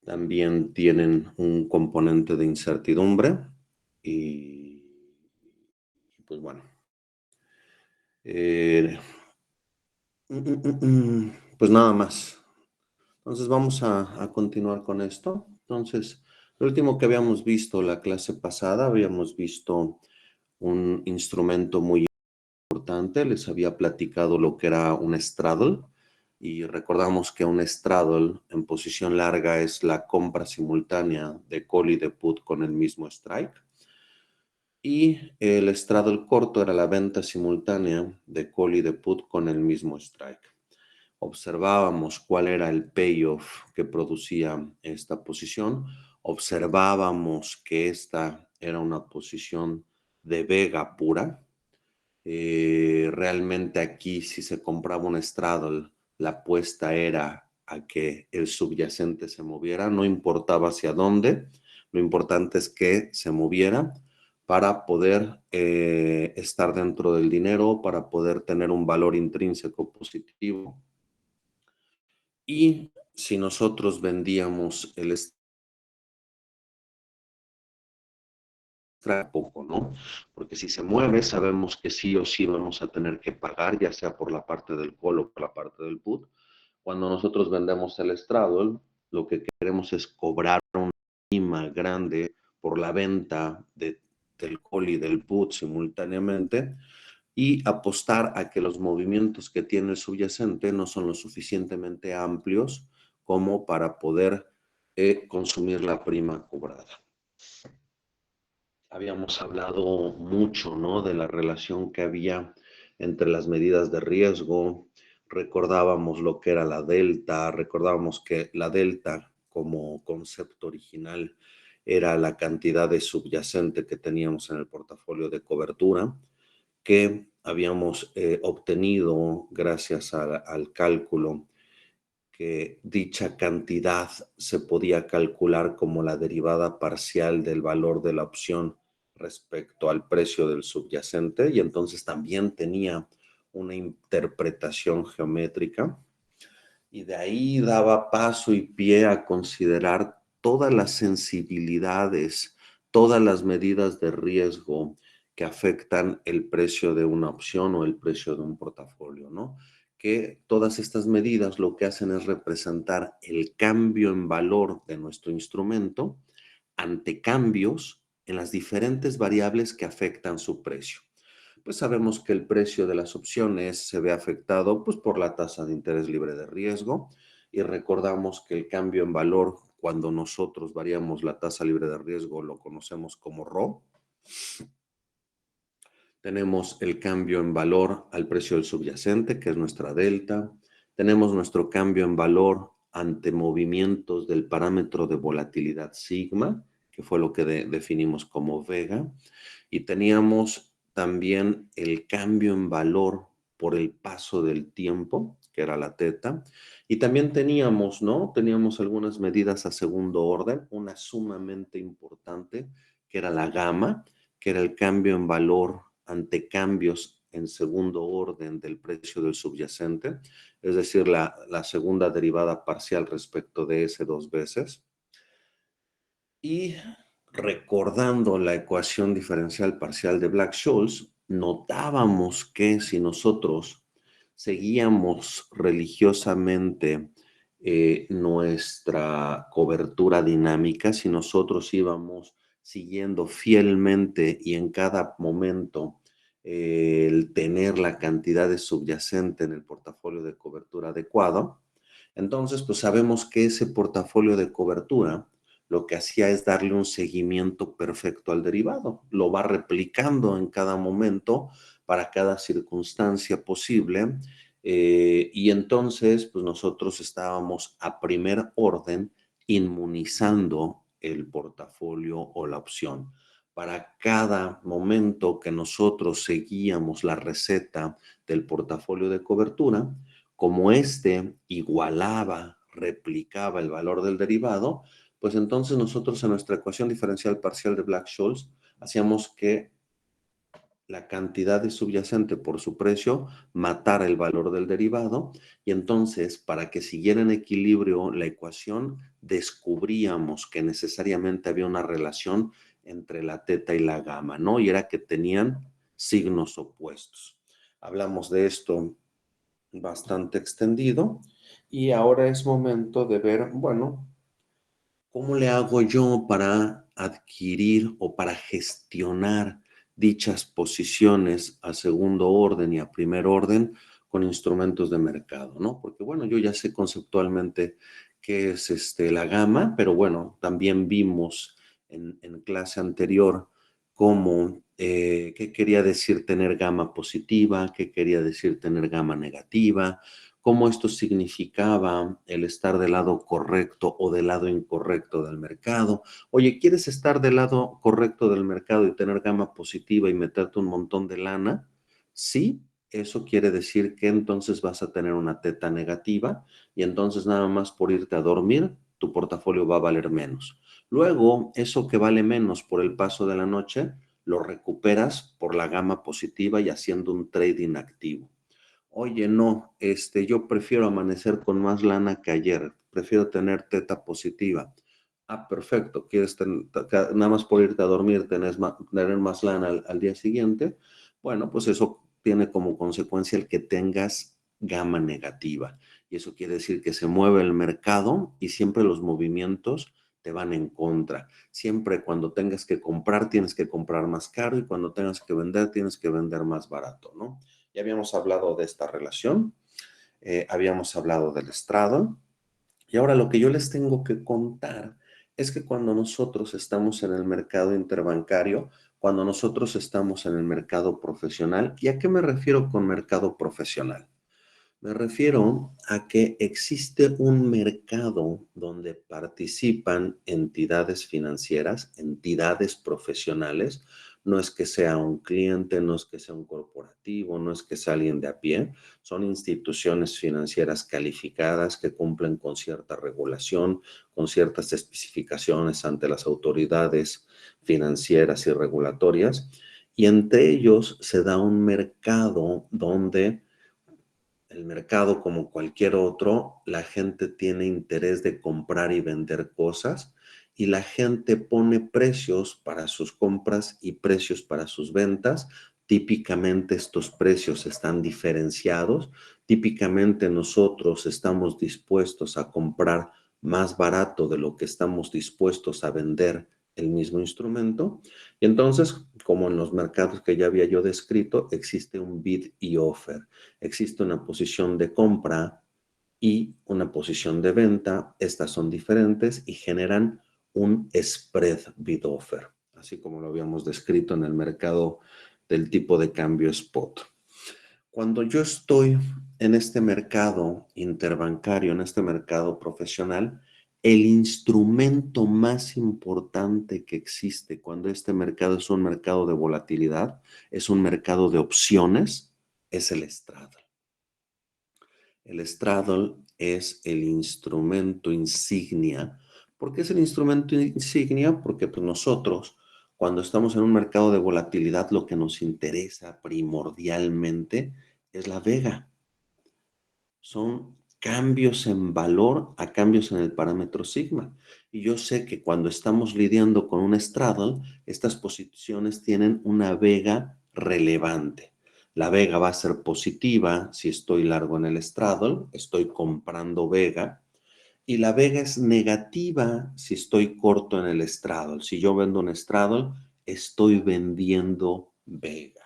también tienen un componente de incertidumbre y pues bueno. Eh, pues nada más. Entonces vamos a continuar con esto. Entonces, lo último que habíamos visto la clase pasada, habíamos visto un instrumento muy importante. Les había platicado lo que era un straddle y recordamos que un straddle en posición larga es la compra simultánea de call y de put con el mismo strike. Y el straddle corto era la venta simultánea de call y de put con el mismo strike. Observábamos cuál era el payoff que producía esta posición, observábamos que esta era una posición de vega pura. Realmente aquí si se compraba un straddle, la apuesta era a que el subyacente se moviera, no importaba hacia dónde, lo importante es que se moviera para poder estar dentro del dinero, para poder tener un valor intrínseco positivo. Y si nosotros vendíamos el extra poco, ¿no? Porque si se mueve, sabemos que sí o sí vamos a tener que pagar, ya sea por la parte del call o por la parte del put. Cuando nosotros vendemos el straddle, lo que queremos es cobrar una prima grande por la venta del call y del put simultáneamente y apostar a que los movimientos que tiene el subyacente no son lo suficientemente amplios como para poder consumir la prima cobrada. Habíamos hablado mucho, ¿no?, de la relación que había entre las medidas de riesgo. Recordábamos lo que era la delta, recordábamos que la delta como concepto original era la cantidad de subyacente que teníamos en el portafolio de cobertura, que habíamos obtenido gracias al cálculo, que dicha cantidad se podía calcular como la derivada parcial del valor de la opción respecto al precio del subyacente, y entonces también tenía una interpretación geométrica, y de ahí daba paso y pie a considerar todas las sensibilidades, todas las medidas de riesgo que afectan el precio de una opción o el precio de un portafolio, ¿no? Que todas estas medidas lo que hacen es representar el cambio en valor de nuestro instrumento ante cambios en las diferentes variables que afectan su precio. Pues sabemos que el precio de las opciones se ve afectado pues, por la tasa de interés libre de riesgo, y recordamos que el cambio en valor cuando nosotros variamos la tasa libre de riesgo lo conocemos como RO. Tenemos el cambio en valor al precio del subyacente, que es nuestra delta. Tenemos nuestro cambio en valor ante movimientos del parámetro de volatilidad sigma, que fue lo que definimos como vega. Y teníamos también el cambio en valor por el paso del tiempo, que era la teta. Y también teníamos, ¿no? Teníamos algunas medidas a segundo orden, una sumamente importante, que era la gamma, que era el cambio en valor ante cambios en segundo orden del precio del subyacente, es decir, la segunda derivada parcial respecto de ese dos veces. Y recordando la ecuación diferencial parcial de Black-Scholes, notábamos que si nosotros seguíamos religiosamente nuestra cobertura dinámica, si nosotros íbamos siguiendo fielmente y en cada momento el tener la cantidad de subyacente en el portafolio de cobertura adecuado, entonces pues sabemos que ese portafolio de cobertura lo que hacía es darle un seguimiento perfecto al derivado. Lo va replicando en cada momento para cada circunstancia posible. Y entonces, pues nosotros estábamos a primer orden inmunizando el portafolio o la opción. Para cada momento que nosotros seguíamos la receta del portafolio de cobertura, como este igualaba, replicaba el valor del derivado, pues entonces nosotros en nuestra ecuación diferencial parcial de Black-Scholes hacíamos que la cantidad de subyacente por su precio, matar el valor del derivado, y entonces para que siguiera en equilibrio la ecuación, descubríamos que necesariamente había una relación entre la teta y la gamma, ¿no? Y era que tenían signos opuestos. Hablamos de esto bastante extendido y ahora es momento de ver, bueno, ¿cómo le hago yo para adquirir o para gestionar dichas posiciones a segundo orden y a primer orden con instrumentos de mercado, ¿no? Porque bueno, yo ya sé conceptualmente qué es la gama, pero bueno, también vimos en clase anterior cómo, qué quería decir tener gama positiva, qué quería decir tener gama negativa, cómo esto significaba el estar del lado correcto o del lado incorrecto del mercado. Oye, ¿quieres estar del lado correcto del mercado y tener gama positiva y meterte un montón de lana? Sí, eso quiere decir que entonces vas a tener una teta negativa y entonces nada más por irte a dormir, tu portafolio va a valer menos. Luego, eso que vale menos por el paso de la noche, lo recuperas por la gama positiva y haciendo un trading activo. Oye, no, yo prefiero amanecer con más lana que ayer, prefiero tener teta positiva. Ah, perfecto, quieres nada más por irte a dormir tener más lana al día siguiente. Bueno, pues eso tiene como consecuencia el que tengas gama negativa. Y eso quiere decir que se mueve el mercado y siempre los movimientos te van en contra. Siempre cuando tengas que comprar, tienes que comprar más caro y cuando tengas que vender, tienes que vender más barato, ¿no? Ya habíamos hablado de esta relación, habíamos hablado del estrado, y ahora lo que yo les tengo que contar es que cuando nosotros estamos en el mercado interbancario, cuando nosotros estamos en el mercado profesional, ¿y a qué me refiero con mercado profesional? Me refiero a que existe un mercado donde participan entidades financieras, entidades profesionales. No es que sea un cliente, no es que sea un corporativo, no es que sea alguien de a pie. Son instituciones financieras calificadas que cumplen con cierta regulación, con ciertas especificaciones ante las autoridades financieras y regulatorias. Y entre ellos se da un mercado donde el mercado, como cualquier otro, la gente tiene interés de comprar y vender cosas y la gente pone precios para sus compras y precios para sus ventas. Típicamente estos precios están diferenciados. Típicamente nosotros estamos dispuestos a comprar más barato de lo que estamos dispuestos a vender el mismo instrumento. Y entonces, como en los mercados que ya había yo descrito, existe un bid y offer. Existe una posición de compra y una posición de venta. Estas son diferentes y generan un spread bid-offer, así como lo habíamos descrito en el mercado del tipo de cambio spot. Cuando yo estoy en este mercado interbancario, en este mercado profesional, el instrumento más importante que existe cuando este mercado es un mercado de volatilidad, es un mercado de opciones, es el straddle. El straddle es el instrumento insignia. ¿Por qué es el instrumento insignia? Porque pues, nosotros, cuando estamos en un mercado de volatilidad, lo que nos interesa primordialmente es la vega. Son cambios en valor a cambios en el parámetro sigma. Y yo sé que cuando estamos lidiando con un straddle, estas posiciones tienen una vega relevante. La vega va a ser positiva si estoy largo en el straddle, estoy comprando vega, y la vega es negativa si estoy corto en el straddle. Si yo vendo un straddle, estoy vendiendo vega.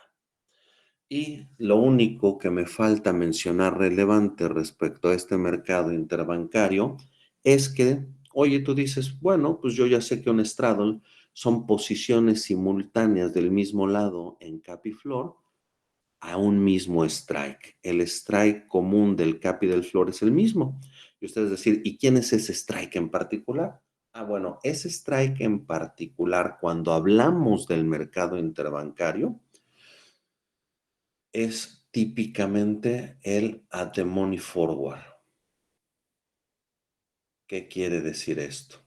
Y lo único que me falta mencionar relevante respecto a este mercado interbancario es que, oye, tú dices, bueno, pues yo ya sé que un straddle son posiciones simultáneas del mismo lado en cap y flor a un mismo strike. El strike común del cap y del flor es el mismo. Y ustedes decir, ¿y quién es ese strike en particular? Ah, bueno, ese strike en particular, cuando hablamos del mercado interbancario, es típicamente el at the money forward. ¿Qué quiere decir esto?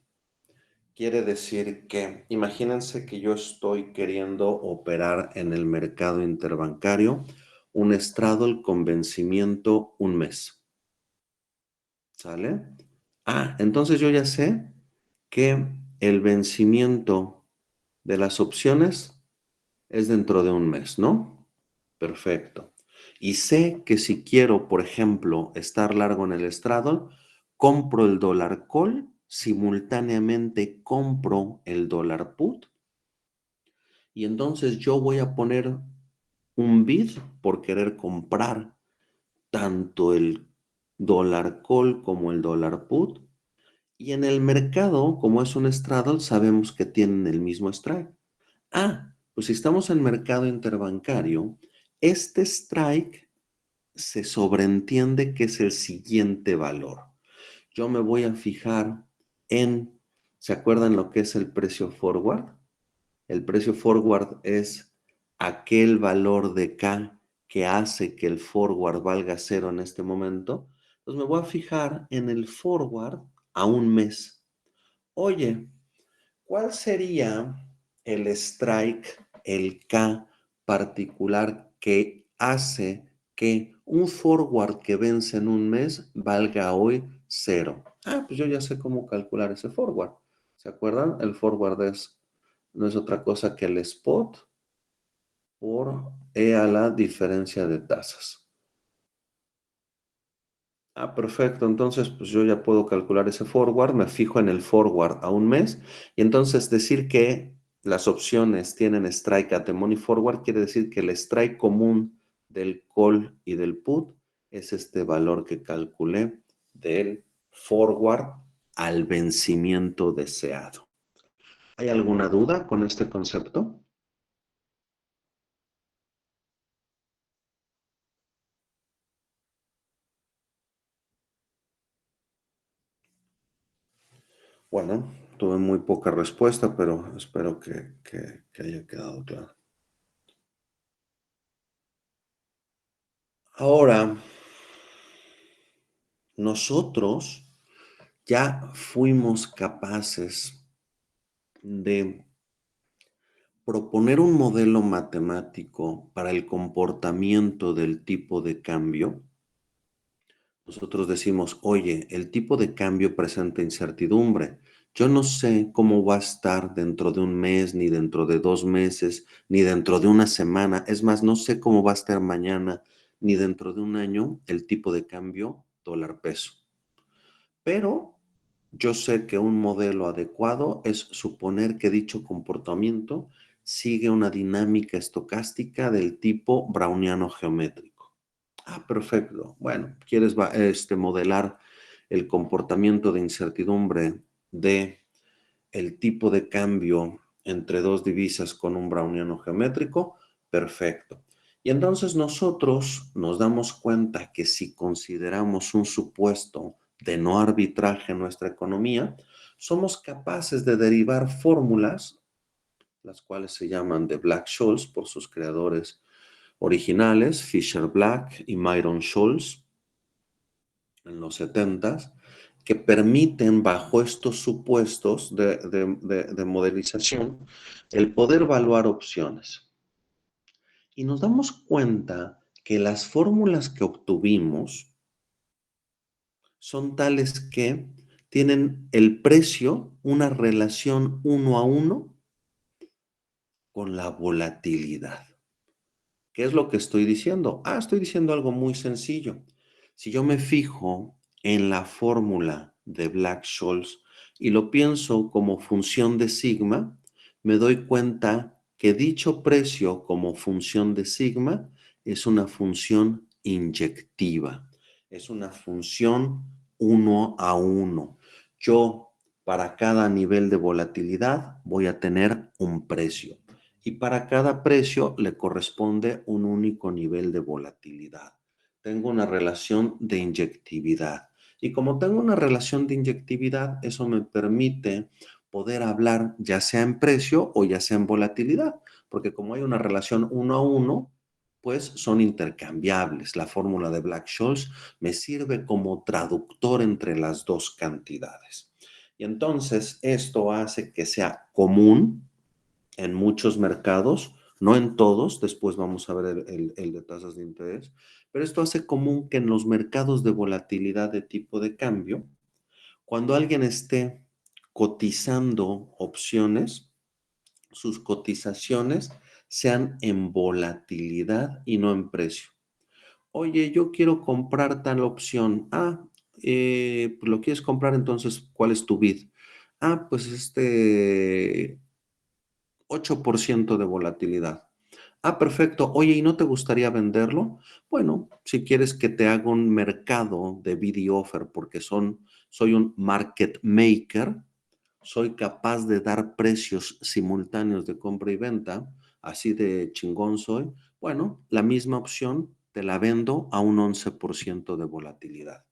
Quiere decir que, imagínense que yo estoy queriendo operar en el mercado interbancario un straddle con vencimiento un mes. ¿Sale? Entonces yo ya sé que el vencimiento de las opciones es dentro de un mes, ¿no? Perfecto. Y sé que si quiero, por ejemplo, estar largo en el straddle, compro el dólar call, simultáneamente compro el dólar put, y entonces yo voy a poner un bid por querer comprar tanto el dólar call como el dólar put. Y en el mercado, como es un straddle, sabemos que tienen el mismo strike. Pues si estamos en mercado interbancario, este strike se sobreentiende que es el siguiente valor. Yo me voy a fijar en, ¿se acuerdan lo que es el precio forward? El precio forward es aquel valor de K que hace que el forward valga cero en este momento. Entonces me voy a fijar en el forward a un mes. Oye, ¿cuál sería el strike, el K particular que hace que un forward que vence en un mes valga hoy cero? Pues yo ya sé cómo calcular ese forward. ¿Se acuerdan? El forward no es otra cosa que el spot por E a la diferencia de tasas. Perfecto. Entonces, pues yo ya puedo calcular ese forward, me fijo en el forward a un mes y entonces decir que las opciones tienen strike at the money forward quiere decir que el strike común del call y del put es este valor que calculé del forward al vencimiento deseado. ¿Hay alguna duda con este concepto? Bueno, tuve muy poca respuesta, pero espero que haya quedado claro. Ahora, nosotros ya fuimos capaces de proponer un modelo matemático para el comportamiento del tipo de cambio. Nosotros decimos, oye, el tipo de cambio presenta incertidumbre. Yo no sé cómo va a estar dentro de un mes, ni dentro de 2 meses, ni dentro de una semana. Es más, no sé cómo va a estar mañana, ni dentro de un año el tipo de cambio dólar peso. Pero yo sé que un modelo adecuado es suponer que dicho comportamiento sigue una dinámica estocástica del tipo browniano geométrico. Perfecto. Bueno, ¿quieres modelar el comportamiento de incertidumbre de el tipo de cambio entre dos divisas con un browniano geométrico? Perfecto. Y entonces nosotros nos damos cuenta que si consideramos un supuesto de no arbitraje en nuestra economía, somos capaces de derivar fórmulas, las cuales se llaman de Black-Scholes por sus creadores originales, Fisher-Black y Myron-Scholes, en los 70, que permiten bajo estos supuestos de modelización el poder evaluar opciones. Y nos damos cuenta que las fórmulas que obtuvimos son tales que tienen el precio una relación 1 a 1 con la volatilidad. ¿Qué es lo que estoy diciendo? Estoy diciendo algo muy sencillo. Si yo me fijo en la fórmula de Black-Scholes y lo pienso como función de sigma, me doy cuenta que dicho precio como función de sigma es una función inyectiva, es una función 1 a 1. Yo, para cada nivel de volatilidad, voy a tener un precio y para cada precio le corresponde un único nivel de volatilidad. Tengo una relación de inyectividad. Y como tengo una relación de inyectividad, eso me permite poder hablar ya sea en precio o ya sea en volatilidad, porque como hay una relación 1 a 1, pues son intercambiables. La fórmula de Black-Scholes me sirve como traductor entre las dos cantidades. Y entonces esto hace que sea común en muchos mercados, no en todos, después vamos a ver el de tasas de interés, pero esto hace común que en los mercados de volatilidad de tipo de cambio, cuando alguien esté cotizando opciones, sus cotizaciones sean en volatilidad y no en precio. Oye, yo quiero comprar tal opción. Pues lo quieres comprar, entonces, ¿cuál es tu bid? Pues 8% de volatilidad. Perfecto. Oye, ¿y no te gustaría venderlo? Bueno, si quieres que te haga un mercado de bid y offer, porque soy un market maker, soy capaz de dar precios simultáneos de compra y venta, así de chingón soy. Bueno, la misma opción te la vendo a un 11% de volatilidad.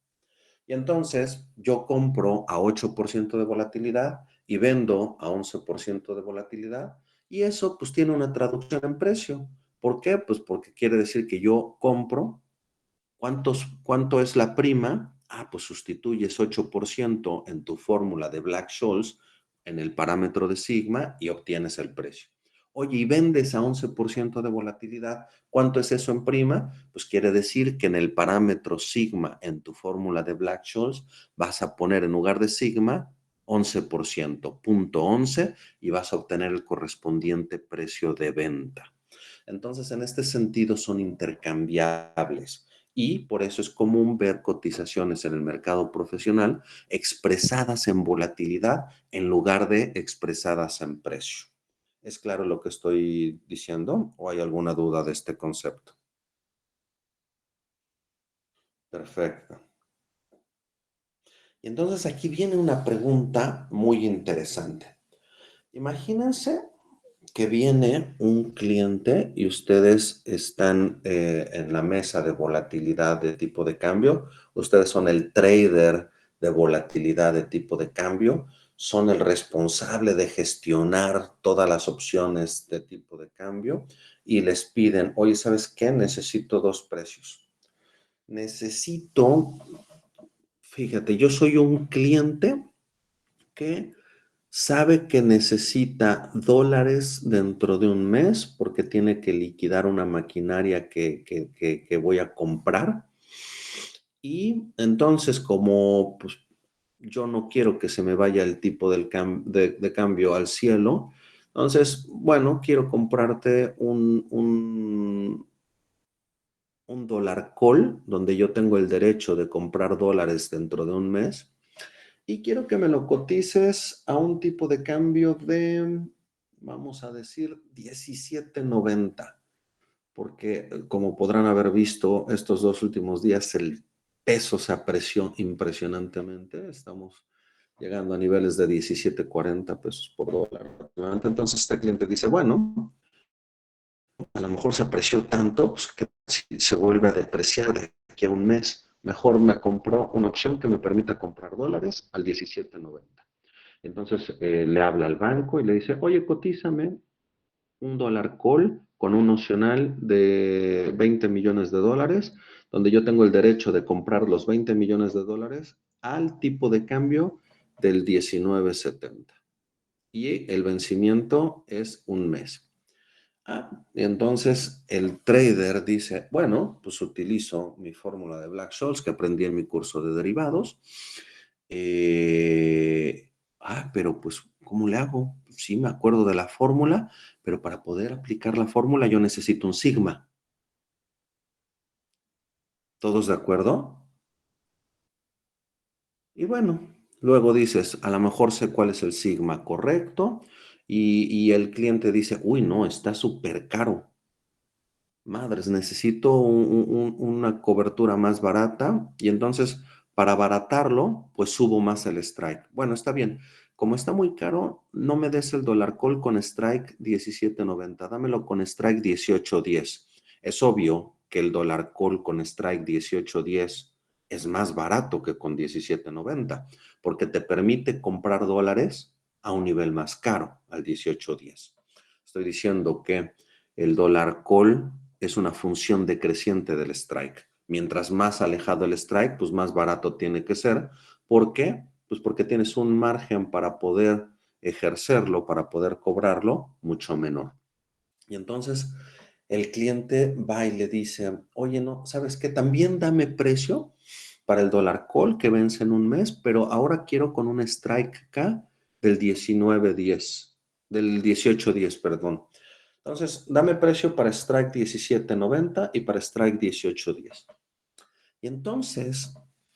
Y entonces yo compro a 8% de volatilidad y vendo a 11% de volatilidad y eso pues tiene una traducción en precio. ¿Por qué? Pues porque quiere decir que yo compro. ¿Cuánto es la prima? Pues sustituyes 8% en tu fórmula de Black-Scholes en el parámetro de sigma y obtienes el precio. Oye, y vendes a 11% de volatilidad. ¿Cuánto es eso en prima? Pues quiere decir que en el parámetro sigma en tu fórmula de Black-Scholes vas a poner en lugar de sigma 11%, punto 11, y vas a obtener el correspondiente precio de venta. Entonces, en este sentido son intercambiables y por eso es común ver cotizaciones en el mercado profesional expresadas en volatilidad en lugar de expresadas en precio. ¿Es claro lo que estoy diciendo o hay alguna duda de este concepto? Perfecto. Y entonces aquí viene una pregunta muy interesante. Imagínense que viene un cliente y ustedes están en la mesa de volatilidad de tipo de cambio, ustedes son el trader de volatilidad de tipo de cambio, son el responsable de gestionar todas las opciones de tipo de cambio y les piden, oye, ¿sabes qué? Necesito dos precios. Necesito, fíjate, yo soy un cliente que sabe que necesita dólares dentro de un mes porque tiene que liquidar una maquinaria que voy a comprar. Y entonces, como pues, yo no quiero que se me vaya el tipo de cambio al cielo, entonces, bueno, quiero comprarte un dólar call, donde yo tengo el derecho de comprar dólares dentro de un mes y quiero que me lo cotices a un tipo de cambio de, vamos a decir, 17.90, porque como podrán haber visto estos dos últimos días, el peso se apreció impresionantemente. Estamos llegando a niveles de 17.40 pesos por dólar. Entonces este cliente dice, bueno, a lo mejor se apreció tanto pues, que si se vuelve a depreciar de aquí a un mes, mejor me compró una opción que me permita comprar dólares al 17.90. Entonces le habla al banco y le dice, oye, cotízame un dólar call con un nocional de 20 millones de dólares, donde yo tengo el derecho de comprar los 20 millones de dólares al tipo de cambio del 19.70. Y el vencimiento es un mes. Y entonces el trader dice, bueno, pues utilizo mi fórmula de Black-Scholes que aprendí en mi curso de derivados. Pero pues, ¿cómo le hago? Sí, me acuerdo de la fórmula, pero para poder aplicar la fórmula yo necesito un sigma. ¿Todos de acuerdo? Y bueno, luego dices, a lo mejor sé cuál es el sigma correcto y el cliente dice, uy, no, está súper caro. Madres, necesito una cobertura más barata y entonces para abaratarlo, pues subo más el strike. Bueno, está bien. Como está muy caro, no me des el dólar call con strike 17.90, dámelo con strike 18.10. Es obvio que el dólar call con strike 18.10 es más barato que con 17.90 porque te permite comprar dólares a un nivel más caro, al 18.10. Estoy diciendo que el dólar call es una función decreciente del strike. Mientras más alejado el strike, pues más barato tiene que ser. ¿Por qué? Pues porque tienes un margen para poder ejercerlo, para poder cobrarlo, mucho menor. Y entonces el cliente va y le dice, oye, no, ¿sabes qué? También dame precio para el dólar call que vence en un mes, pero ahora quiero con un strike K del 19.10, del 18.10, perdón. Entonces, dame precio para strike 17.90 y para strike 18.10. Y entonces,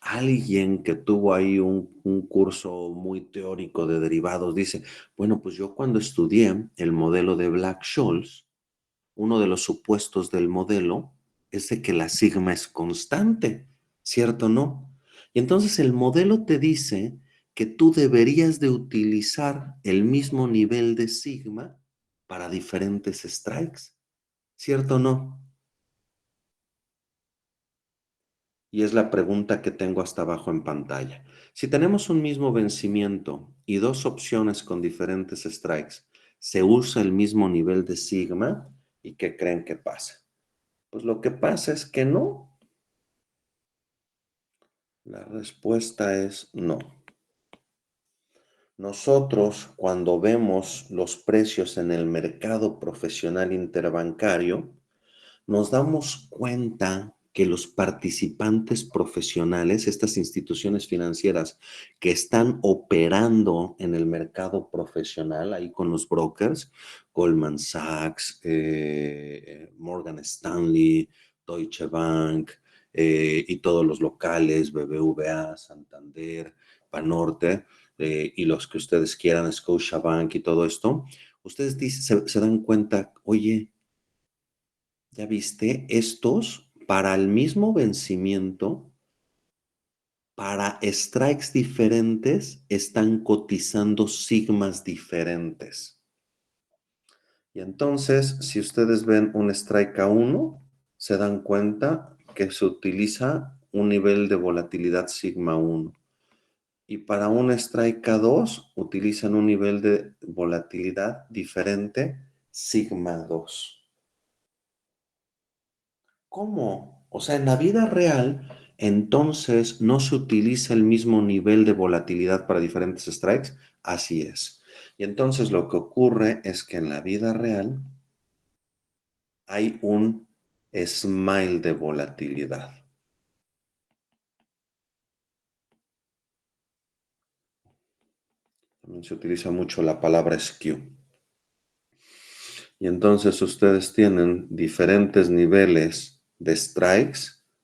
alguien que tuvo ahí un curso muy teórico de derivados dice, bueno, pues yo cuando estudié el modelo de Black-Scholes, uno de los supuestos del modelo es de que la sigma es constante, ¿cierto o no? Y entonces el modelo te dice que tú deberías de utilizar el mismo nivel de sigma para diferentes strikes, ¿cierto o no? Y es la pregunta que tengo hasta abajo en pantalla. Si tenemos un mismo vencimiento y dos opciones con diferentes strikes, ¿se usa el mismo nivel de sigma? ¿Y qué creen que pasa? Pues lo que pasa es que no. La respuesta es no. Nosotros, cuando vemos los precios en el mercado profesional interbancario, nos damos cuenta que los participantes profesionales, estas instituciones financieras que están operando en el mercado profesional, ahí con los brokers, Goldman Sachs, Morgan Stanley, Deutsche Bank, y todos los locales, BBVA, Santander, Banorte, y los que ustedes quieran, Scotiabank y todo esto, ustedes se dan cuenta, oye, ¿ya viste? Estos, para el mismo vencimiento, para strikes diferentes, están cotizando sigmas diferentes. Y entonces, si ustedes ven un strike a 1, se dan cuenta que se utiliza un nivel de volatilidad sigma 1. Y para un strike a 2, utilizan un nivel de volatilidad diferente sigma 2. ¿Cómo? O sea, en la vida real, entonces no se utiliza el mismo nivel de volatilidad para diferentes strikes. Así es. Y entonces lo que ocurre es que en la vida real hay un smile de volatilidad. También se utiliza mucho la palabra skew. Y entonces ustedes tienen diferentes niveles de strikes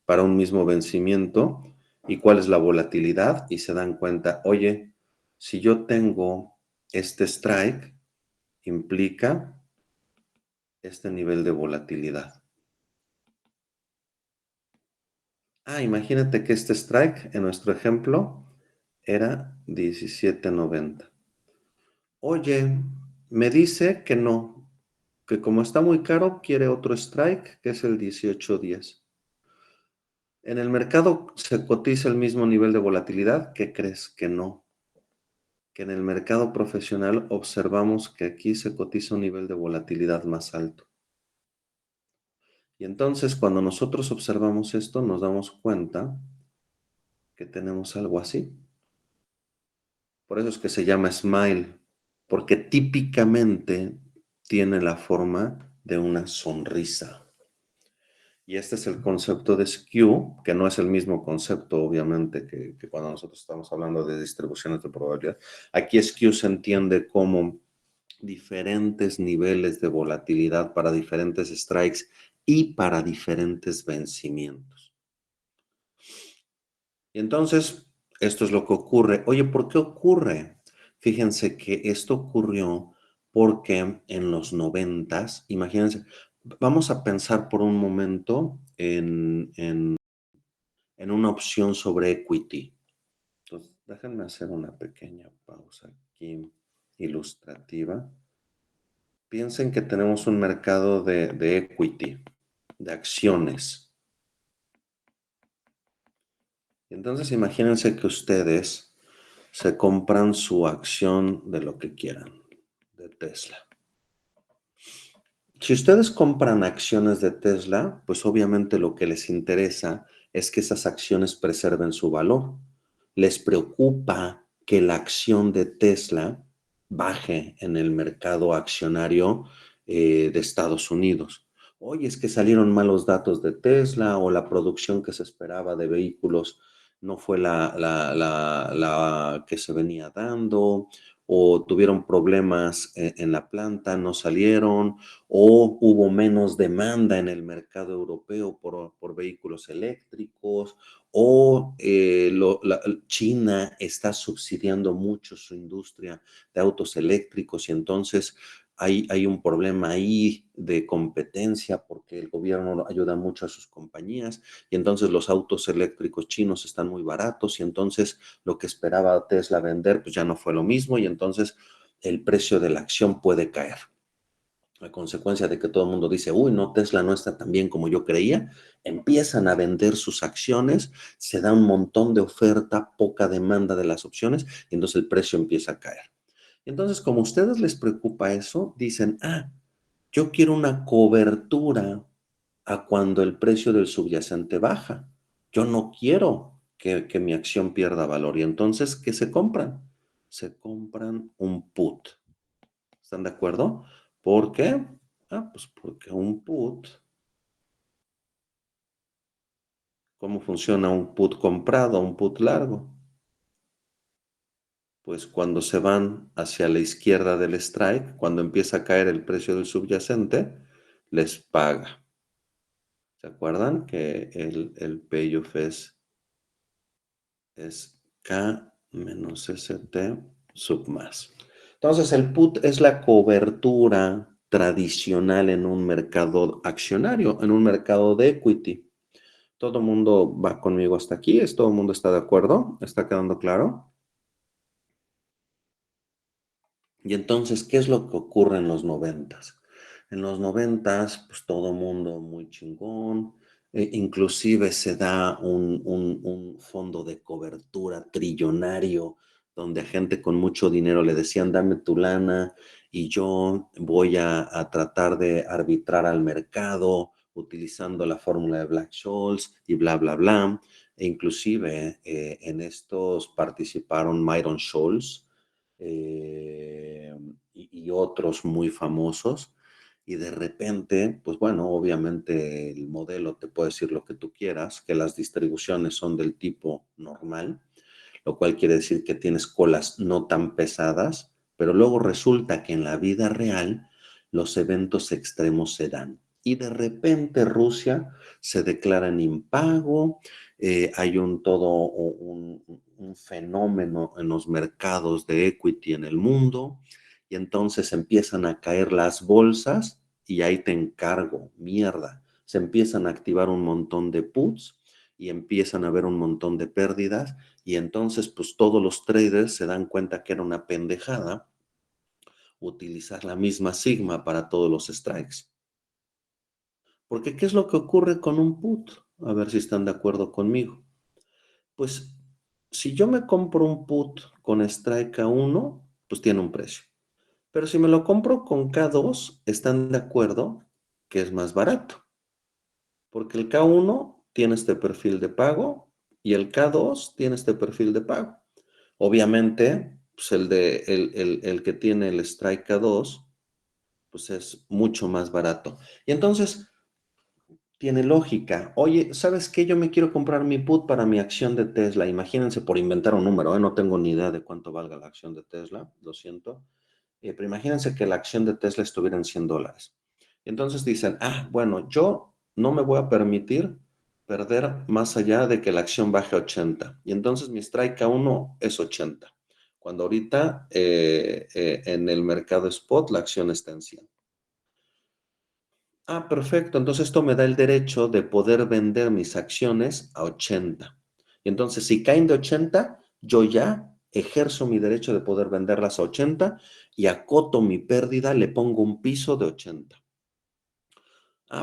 para un mismo vencimiento y cuál es la volatilidad y se dan cuenta, oye, si yo tengo este strike, implica este nivel de volatilidad. Imagínate que este strike en nuestro ejemplo era 17.90. Oye, me dice que no, que como está muy caro, quiere otro strike, que es el 18.10. ¿En el mercado se cotiza el mismo nivel de volatilidad? ¿Qué crees? Que no. Que en el mercado profesional observamos que aquí se cotiza un nivel de volatilidad más alto. Y entonces cuando nosotros observamos esto, nos damos cuenta que tenemos algo así. Por eso es que se llama smile, porque típicamente tiene la forma de una sonrisa. Y este es el concepto de skew, que no es el mismo concepto, obviamente, que cuando nosotros estamos hablando de distribuciones de probabilidad. Aquí skew se entiende como diferentes niveles de volatilidad para diferentes strikes y para diferentes vencimientos. Y entonces, esto es lo que ocurre. Oye, ¿por qué ocurre? Fíjense que esto ocurrió porque en los 90s, imagínense, vamos a pensar por un momento en una opción sobre equity. Entonces, déjenme hacer una pequeña pausa aquí ilustrativa. Piensen que tenemos un mercado de equity, de acciones. Entonces, imagínense que ustedes se compran su acción de lo que quieran, de Tesla. Si ustedes compran acciones de Tesla, pues obviamente lo que les interesa es que esas acciones preserven su valor. Les preocupa que la acción de Tesla baje en el mercado accionario de Estados Unidos. Oye, es que salieron malos datos de Tesla o la producción que se esperaba de vehículos no fue la que se venía dando, o tuvieron problemas en la planta, no salieron, o hubo menos demanda en el mercado europeo por vehículos eléctricos, o China está subsidiando mucho su industria de autos eléctricos y entonces hay un problema ahí de competencia porque el gobierno ayuda mucho a sus compañías y entonces los autos eléctricos chinos están muy baratos y entonces lo que esperaba Tesla vender pues ya no fue lo mismo y entonces el precio de la acción puede caer. A consecuencia de que todo el mundo dice, uy, no, Tesla no está tan bien como yo creía, empiezan a vender sus acciones, se da un montón de oferta, poca demanda de las opciones, y entonces el precio empieza a caer. Entonces, como a ustedes les preocupa eso, dicen, yo quiero una cobertura a cuando el precio del subyacente baja. Yo no quiero que mi acción pierda valor. Y entonces, ¿qué se compran? Se compran un put. ¿Están de acuerdo? ¿Por qué? Pues porque un put, ¿cómo funciona un put comprado, un put largo? Pues cuando se van hacia la izquierda del strike, cuando empieza a caer el precio del subyacente, les paga. ¿Se acuerdan que el payoff es K menos ST sub más? Entonces, el put es la cobertura tradicional en un mercado accionario, en un mercado de equity. ¿Todo el mundo va conmigo hasta aquí? ¿Todo el mundo está de acuerdo? ¿Está quedando claro? Y entonces, ¿qué es lo que ocurre en los noventas? En los noventas, pues todo mundo muy chingón, inclusive se da un fondo de cobertura trillonario donde a gente con mucho dinero le decían, dame tu lana y yo voy a tratar de arbitrar al mercado utilizando la fórmula de Black-Scholes y bla, bla, bla. E inclusive en estos participaron Myron Scholes, y otros muy famosos. Y de repente, pues bueno, obviamente el modelo te puede decir lo que tú quieras, que las distribuciones son del tipo normal, lo cual quiere decir que tienes colas no tan pesadas, pero luego resulta que en la vida real los eventos extremos se dan. Y de repente Rusia se declara en impago, hay un fenómeno en los mercados de equity en el mundo, y entonces empiezan a caer las bolsas y ahí te encargo, mierda, se empiezan a activar un montón de puts y empiezan a haber un montón de pérdidas y entonces pues todos los traders se dan cuenta que era una pendejada utilizar la misma sigma para todos los strikes. Porque ¿qué es lo que ocurre con un put? A ver si están de acuerdo conmigo. Pues si yo me compro un put con strike K1, pues tiene un precio. Pero si me lo compro con K2, están de acuerdo que es más barato. Porque el K1 tiene este perfil de pago y el K2 tiene este perfil de pago. Obviamente, pues el que tiene el Strike K2, pues es mucho más barato. Y entonces, tiene lógica. Oye, ¿sabes qué? Yo me quiero comprar mi put para mi acción de Tesla. Imagínense por inventar un número, ¿eh? No tengo ni idea de cuánto valga la acción de Tesla, lo siento. Pero imagínense que la acción de Tesla estuviera en $100. Entonces dicen, bueno, yo no me voy a permitir perder más allá de que la acción baje a 80. Y entonces mi strike a uno es 80. Cuando ahorita en el mercado spot la acción está en 100. Perfecto. Entonces esto me da el derecho de poder vender mis acciones a 80. Y entonces si caen de 80, yo ya ejerzo mi derecho de poder venderlas a 80 y acoto mi pérdida, le pongo un piso de 80.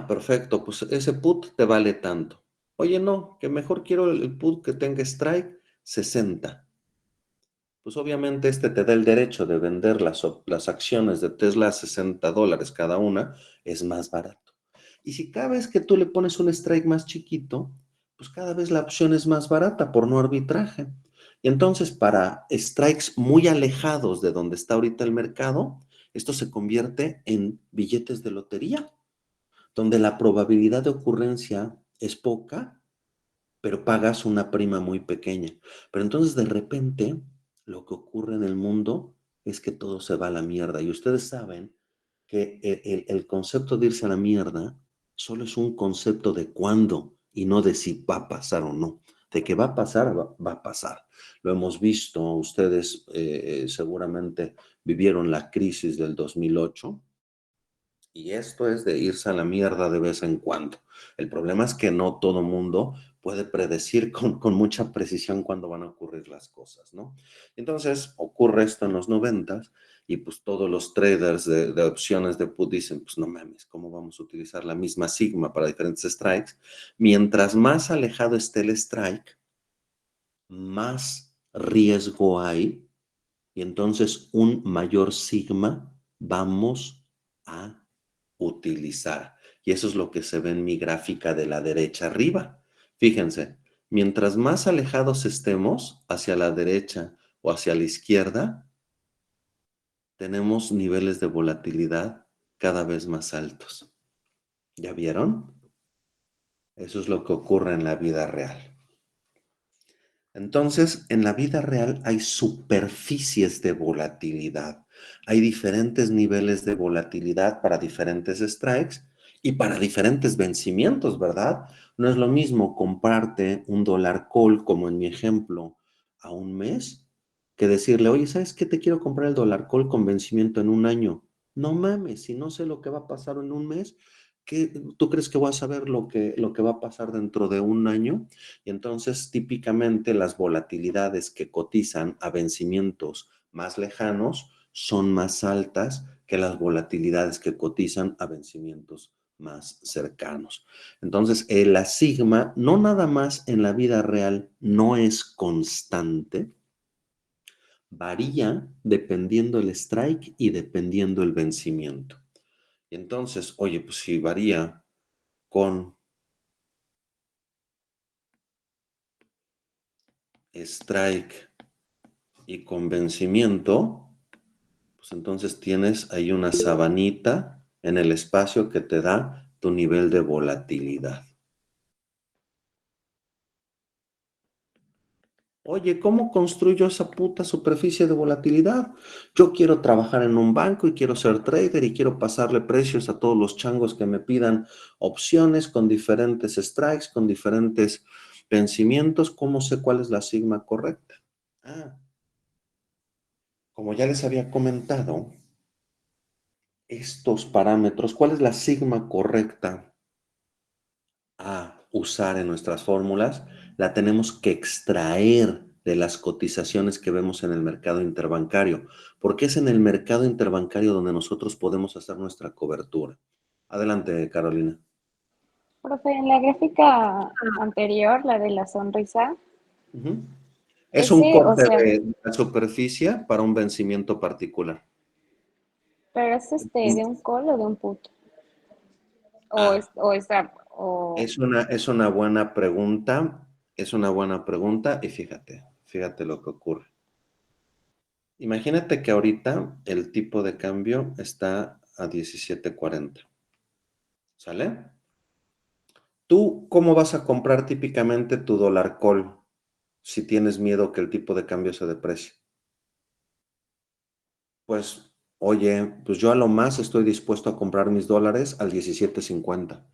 Perfecto. Pues ese put te vale tanto. Oye, no, que mejor quiero el put que tenga strike 60. Pues obviamente este te da el derecho de vender las acciones de Tesla a $60 cada una, es más barato. Y si cada vez que tú le pones un strike más chiquito, pues cada vez la opción es más barata por no arbitraje. Y entonces para strikes muy alejados de donde está ahorita el mercado, esto se convierte en billetes de lotería, donde la probabilidad de ocurrencia es poca, pero pagas una prima muy pequeña. Pero entonces de repente lo que ocurre en el mundo es que todo se va a la mierda. Y ustedes saben que el concepto de irse a la mierda solo es un concepto de cuándo y no de si va a pasar o no. De que va a pasar, va a pasar. Lo hemos visto, ustedes seguramente vivieron la crisis del 2008 y esto es de irse a la mierda de vez en cuando. El problema es que no todo mundo puede predecir con mucha precisión cuándo van a ocurrir las cosas, ¿no? Entonces ocurre esto en los 90 y pues todos los traders de opciones de put dicen, pues no mames, ¿cómo vamos a utilizar la misma sigma para diferentes strikes? Mientras más alejado esté el strike, más riesgo hay y entonces un mayor sigma vamos a utilizar. Y eso es lo que se ve en mi gráfica de la derecha arriba. Fíjense, mientras más alejados estemos hacia la derecha o hacia la izquierda, tenemos niveles de volatilidad cada vez más altos. ¿Ya vieron? Eso es lo que ocurre en la vida real. Entonces, en la vida real hay superficies de volatilidad. Hay diferentes niveles de volatilidad para diferentes strikes y para diferentes vencimientos, ¿verdad? No es lo mismo comprarte un dólar call, como en mi ejemplo, a un mes, que decirle, oye, ¿sabes qué? Te quiero comprar el dólar call con vencimiento en un año. No mames, si no sé lo que va a pasar en un mes, ¿qué, tú crees que voy a saber lo que va a pasar dentro de un año? Y entonces, típicamente las volatilidades que cotizan a vencimientos más lejanos son más altas que las volatilidades que cotizan a vencimientos más cercanos. Entonces, la sigma no nada más en la vida real no es constante, varía dependiendo el strike y dependiendo el vencimiento. Y entonces, oye, pues si varía con strike y con vencimiento, pues entonces tienes ahí una sabanita en el espacio que te da tu nivel de volatilidad. Oye, ¿cómo construyo esa puta superficie de volatilidad? Yo quiero trabajar en un banco y quiero ser trader y quiero pasarle precios a todos los changos que me pidan opciones con diferentes strikes, con diferentes vencimientos. ¿Cómo sé cuál es la sigma correcta? Ah, como ya les había comentado, estos parámetros, ¿cuál es la sigma correcta a usar en nuestras fórmulas? La tenemos que extraer de las cotizaciones que vemos en el mercado interbancario, porque es en el mercado interbancario donde nosotros podemos hacer nuestra cobertura. Adelante, Carolina. Profe, en la gráfica anterior, la de la sonrisa, Ujú. Es un ese, o corte sea, de la superficie para un vencimiento particular. pero es de un call o de un put, Ah, o es una buena pregunta, es una buena pregunta y fíjate lo que ocurre. Imagínate que ahorita el tipo de cambio está a 17.40, ¿sale? ¿Tú cómo vas a comprar típicamente tu dólar call si tienes miedo que el tipo de cambio se deprecie? Pues, oye, pues yo a lo más estoy dispuesto a comprar mis dólares al 17.50.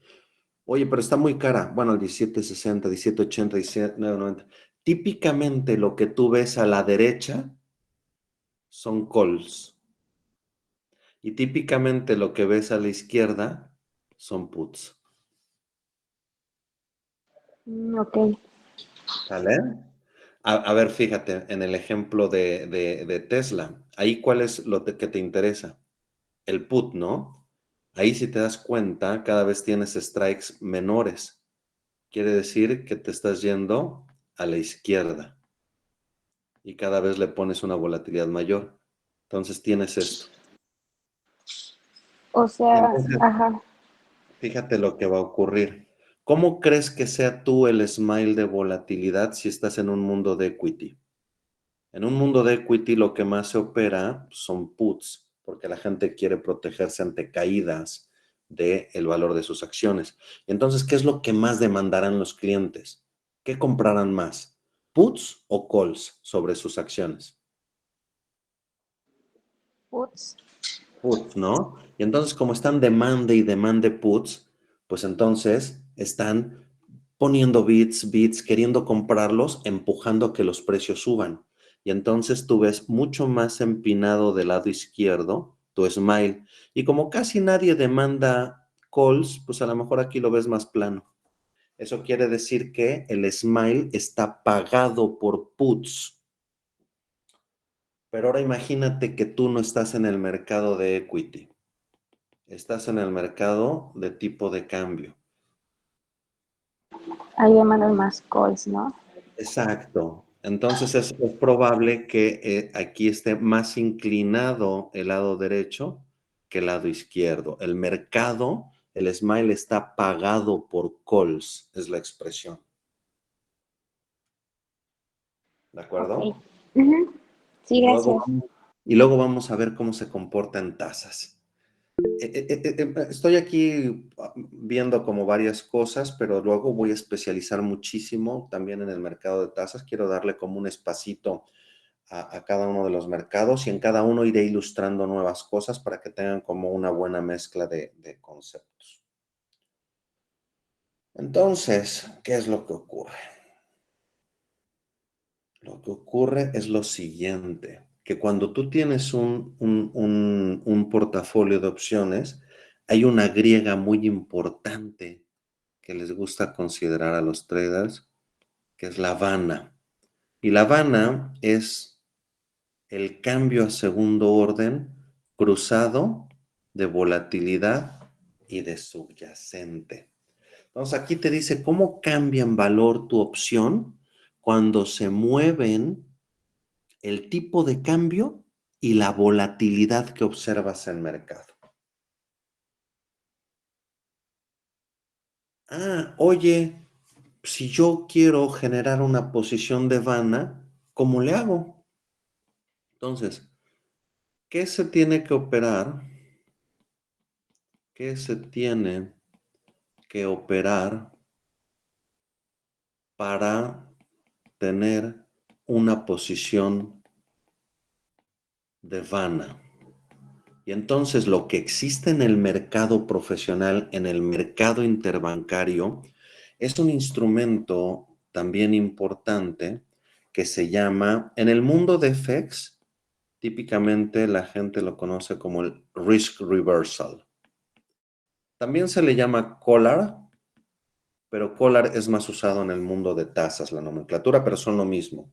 Oye, pero está muy cara. Bueno, al 17.60, 17.80, 19.90. Típicamente lo que tú ves a la derecha son calls. Y típicamente lo que ves a la izquierda son puts. ok. ¿Sale? A ver, fíjate, en el ejemplo de Tesla, ahí cuál es que te interesa. El put, ¿no? Ahí si te das cuenta, cada vez tienes strikes menores. Quiere decir que te estás yendo a la izquierda y cada vez le pones una volatilidad mayor. Entonces tienes esto. O Y sea, entonces, ajá. fíjate lo que va a ocurrir. ¿Cómo crees que sea tú el smile de volatilidad si estás en un mundo de equity? En un mundo de equity lo que más se opera son puts, porque la gente quiere protegerse ante caídas del valor de sus acciones. Entonces, ¿qué es lo que más demandarán los clientes? ¿Qué comprarán más? ¿Puts o calls sobre sus acciones? Puts. Puts, ¿no? Y entonces, como están demande y demande puts, pues entonces están poniendo bits, queriendo comprarlos, empujando a que los precios suban. Y entonces tú ves mucho más empinado del lado izquierdo tu smile. Y como casi nadie demanda calls, pues a lo mejor aquí lo ves más plano. Eso quiere decir que el smile está pagado por puts. Pero ahora imagínate que tú no estás en el mercado de equity. Estás en el mercado de tipo de cambio. Ahí demandan más calls, ¿no? Exacto. Entonces es probable que aquí esté más inclinado el lado derecho que el lado izquierdo. El mercado, el smile está pagado por calls, es la expresión. ¿De Ok. acuerdo? Ujú. Sí, Y luego, gracias. y luego vamos a ver cómo se comportan tasas. Estoy aquí viendo como varias cosas, pero luego voy a especializar muchísimo también en el mercado de tasas. Quiero darle como un espacito a cada uno de los mercados y en cada uno iré ilustrando nuevas cosas para que tengan como una buena mezcla de conceptos. Entonces, ¿qué es lo que ocurre? Lo que ocurre es lo siguiente, que cuando tú tienes un portafolio de opciones, hay una griega muy importante que les gusta considerar a los traders, que es la Havana. Y la Havana es el cambio a segundo orden cruzado de volatilidad y de subyacente. Entonces aquí te dice cómo cambia en valor tu opción cuando se mueven el tipo de cambio y la volatilidad que observas en el mercado. Oye, si yo quiero generar una posición de Vana, ¿cómo le hago? Entonces, ¿qué se tiene que operar? ¿Qué se tiene que operar para tener una posición de Vana? Y entonces lo que existe en el mercado profesional, en el mercado interbancario, es un instrumento también importante que se llama, en el mundo de FX, típicamente la gente lo conoce como el risk reversal. También se le llama collar, pero collar es más usado en el mundo de tasas, la nomenclatura, pero son lo mismo.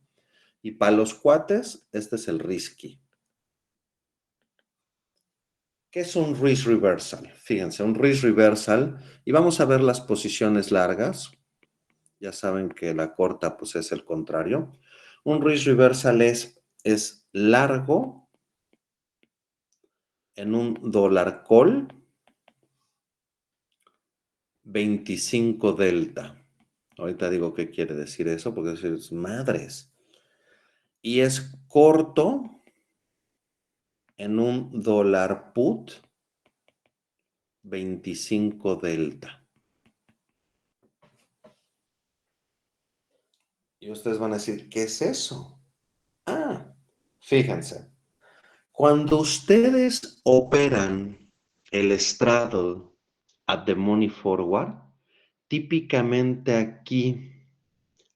Y para los cuates, este es el risky. ¿Qué es un risk reversal? Fíjense, un risk reversal, y vamos a ver las posiciones largas. Ya saben que la corta pues es el contrario. Un risk reversal es largo en un dólar call 25 delta. Ahorita digo qué quiere decir eso, porque es madres. Y es corto en un dólar put 25 delta. Y ustedes van a decir, ¿qué es eso? Fíjense. Cuando ustedes operan el straddle at the money forward, típicamente aquí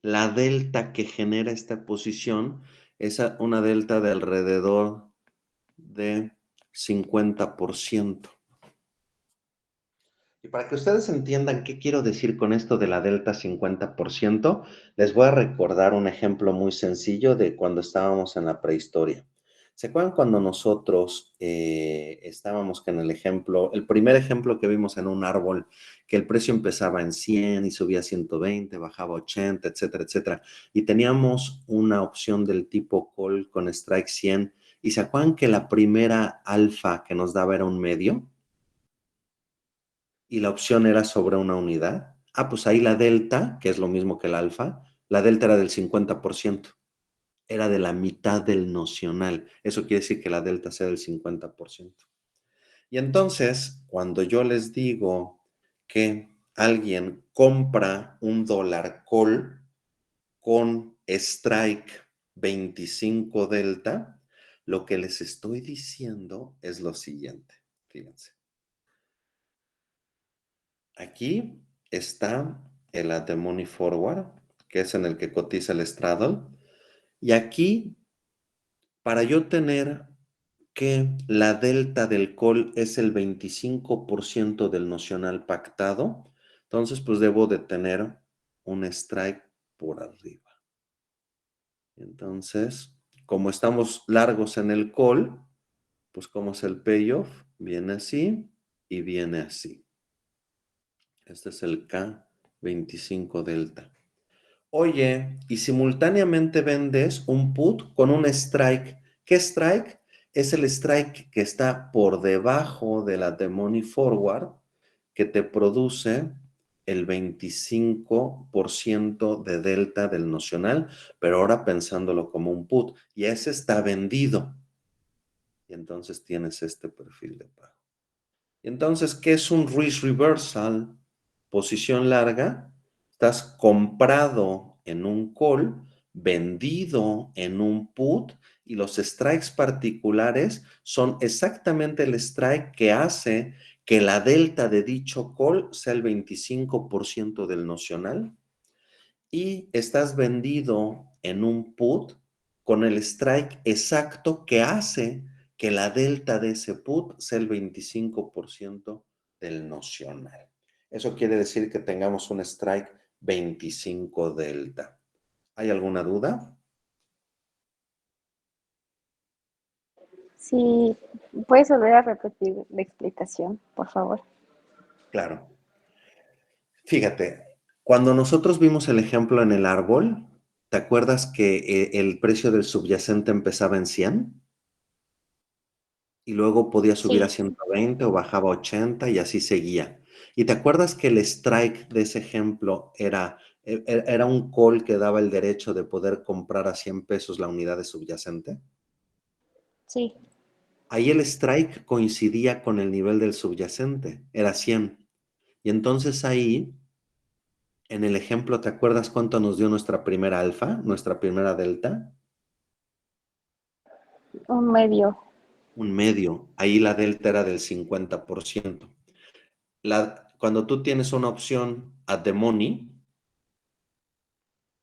la delta que genera esta posición es una delta de alrededor de 50%. Y para que ustedes entiendan qué quiero decir con esto de la delta 50%, les voy a recordar un ejemplo muy sencillo de cuando estábamos en la prehistoria. ¿Se acuerdan cuando nosotros estábamos con el ejemplo, el primer ejemplo que vimos en un árbol, que el precio empezaba en 100 y subía a 120, bajaba a 80, etcétera, etcétera? Y teníamos una opción del tipo call con strike 100. ¿Y se acuerdan que la primera alfa que nos daba era un medio? Y la opción era sobre una unidad. Pues ahí la delta, que es lo mismo que el alfa, la delta era del 50%. era de la mitad del nocional. Eso quiere decir que la delta sea del 50%. Y entonces, cuando yo les digo que alguien compra un dólar call con strike 25 delta, lo que les estoy diciendo es lo siguiente. Fíjense. Aquí está el At the Money Forward, que es en el que cotiza el straddle. Y aquí, para yo tener que la delta del call es el 25% del nocional pactado, entonces pues debo de tener un strike por arriba. Entonces, como estamos largos en el call, pues como es el payoff, viene así y viene así. Este es el K25 delta. Oye, y simultáneamente vendes un put con un strike. ¿Qué strike? Es el strike que está por debajo de la The Money Forward que te produce el 25% de delta del nocional, pero ahora pensándolo como un put. Y ese está vendido. Y entonces tienes este perfil de pago. Y entonces, ¿qué es un risk reversal? Posición larga. Estás comprado en un call, vendido en un put, y los strikes particulares son exactamente el strike que hace que la delta de dicho call sea el 25% del nocional, y estás vendido en un put con el strike exacto que hace que la delta de ese put sea el 25% del nocional. Eso quiere decir que tengamos un strike 25 delta. ¿Hay alguna duda? Sí, ¿puedes volver a repetir la explicación, por favor? Claro. Fíjate, cuando nosotros vimos el ejemplo en el árbol, ¿te acuerdas que el precio del subyacente empezaba en 100? Y luego podía subir a Sí, 120 o bajaba a 80 y así seguía. ¿Y te acuerdas que el strike de ese ejemplo era un call que daba el derecho de poder comprar a 100 pesos la unidad de subyacente? sí. Ahí el strike coincidía con el nivel del subyacente, era 100. Y entonces ahí, en el ejemplo, ¿te acuerdas cuánto nos dio nuestra primera alfa, nuestra primera delta? Un medio. Un medio. Ahí la delta era del 50%. Cuando tú tienes una opción at the money,